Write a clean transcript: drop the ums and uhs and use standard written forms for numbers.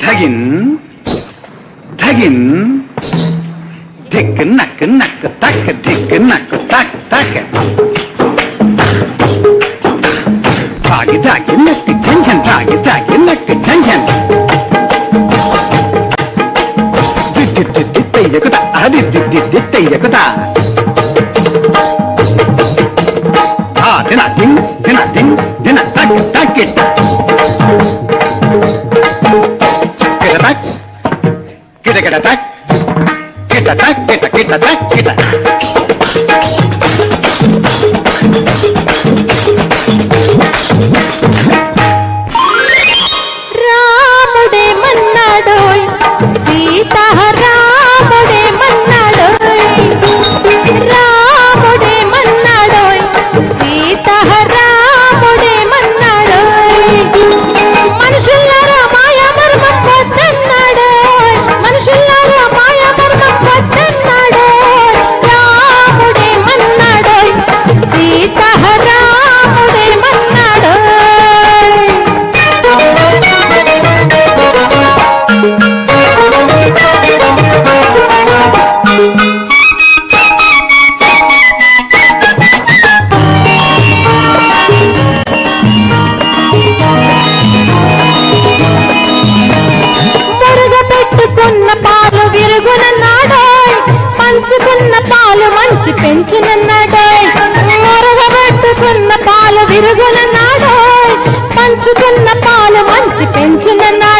ధగిన్ ధగిన్ ధిక్ నక్ నక్ తక్ ధిక్ నక్ తక్ తక్ తాగి తాగి నక్ ఝంఝన్ తాగి తాగి నక్ ఝంఝన్ దిద్దెయ్యకుతా అది దిద్దెయ్యకుతా దిన దింగ్ దిన దింగ్ దిన తక్ తక్కిట కిటతక్ కిటకిటతక్ కిటతక్ కిటకిటతక్ కిట రాముడే మన్నాడోయ్ సీతా రాముడే మన్నాడోయ్ రాముడే మన్నాడోయ్ సీతా రాముడే మన్నాడోయ్ మనుషులారా మాయా మర్మం వద్దన్నాడోయ్ మనుషులారా మాయా మర్మం వద్దన్నాడోయ్ రాముడే మన్నాడోయ్ సీతా రాముడే మన్నాడోయ్ మురగబెట్టుకున్న పాలు విరుగునన్నాడోయ్ పంచుకున్న పాలు మంచి పెంచునన్నాడోయ్ మురగబెట్టుకున్న పాలు విరుగునన్నాడోయ్ పంచుకున్న పాలు మంచి పెంచునన్నాడోయ్